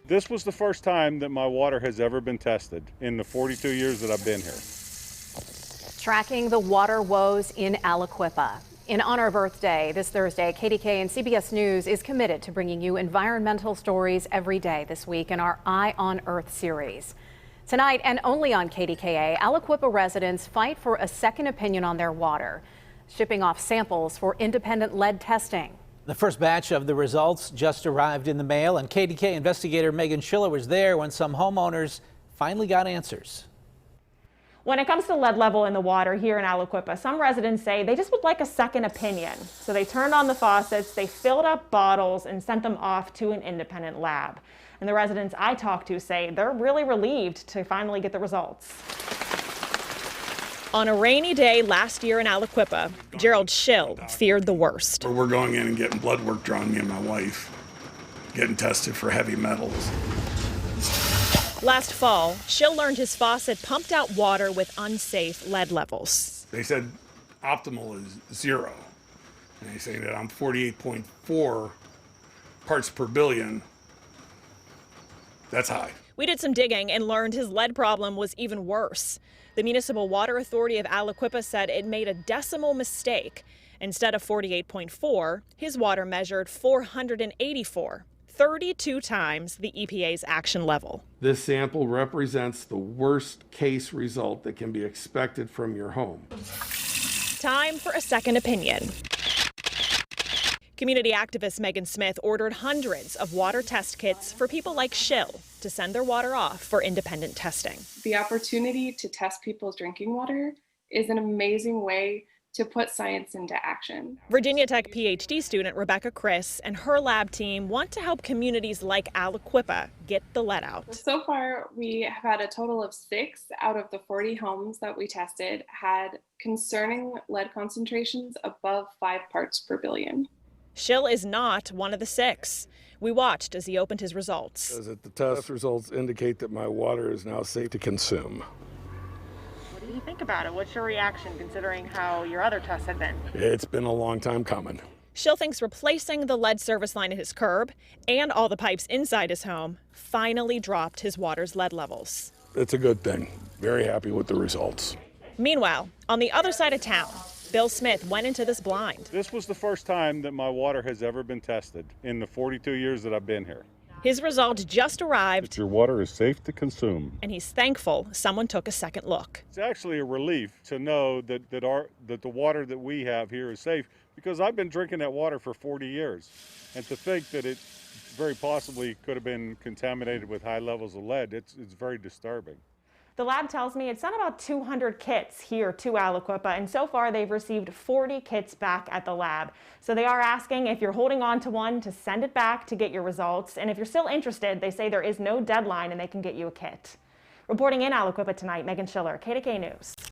This was the first time that my water has ever been tested in the 42 years that I've been here. Tracking the water woes in Aliquippa. In honor of Earth Day this Thursday, KDKA and CBS News is committed to bringing you environmental stories every day this week in our Eye on Earth series. Tonight, and only on KDKA, Aliquippa residents fight for a second opinion on their water, shipping off samples for independent lead testing. The first batch of the results just arrived in the mail, and KDKA investigator Meghan Schiller was there when some homeowners finally got answers. When it comes to lead level in the water here in Aliquippa, some residents say they just would like a second opinion. So they turned on the faucets, they filled up bottles and sent them off to an independent lab. And the residents I talked to say they're really relieved to finally get the results. On a rainy day last year in Aliquippa, Gerald Schiller feared the worst. We're going in and getting blood work drawn, me and my wife, getting tested for heavy metals. Last fall, Schiller learned his faucet pumped out water with unsafe lead levels. They said optimal is 0. And they say that I'm 48.4 parts per billion. That's high. We did some digging and learned his lead problem was even worse. The Municipal Water Authority of Aliquippa said it made a decimal mistake. Instead of 48.4, his water measured 484. 32 times the EPA's action level. This sample represents the worst case result that can be expected from your home. Time for a second opinion. Community activist Meghan Smith ordered hundreds of water test kits for people like Schiller to send their water off for independent testing. The opportunity to test people's drinking water is an amazing way to put science into action. Virginia Tech PhD student Rebecca Chris and her lab team want to help communities like Aliquippa get the lead out. So far, we have had a total of 6 out of the 40 homes that we tested had concerning lead concentrations above 5 parts per billion. Schiller is not one of the 6. We watched as he opened his results. The test results indicate that my water is now safe to consume. What do you think about it? What's your reaction considering how your other tests have been? It's been a long time coming. Schiller thinks replacing the lead service line at his curb and all the pipes inside his home finally dropped his water's lead levels. It's a good thing. Very happy with the results. Meanwhile, on the other side of town, Bill Smith went into this blind. This was the first time that my water has ever been tested in the 42 years that I've been here. His results just arrived. Your water is safe to consume. And he's thankful someone took a second look. It's actually a relief to know that the water that we have here is safe, because I've been drinking that water for 40 years. And to think that it very possibly could have been contaminated with high levels of lead, it's very disturbing. The lab tells me it's sent about 200 kits here to Aliquippa, and so far they've received 40 kits back at the lab. So they are asking if you're holding on to one to send it back to get your results. And if you're still interested, they say there is no deadline and they can get you a kit. Reporting in Aliquippa tonight, Meghan Schiller, KDKA News.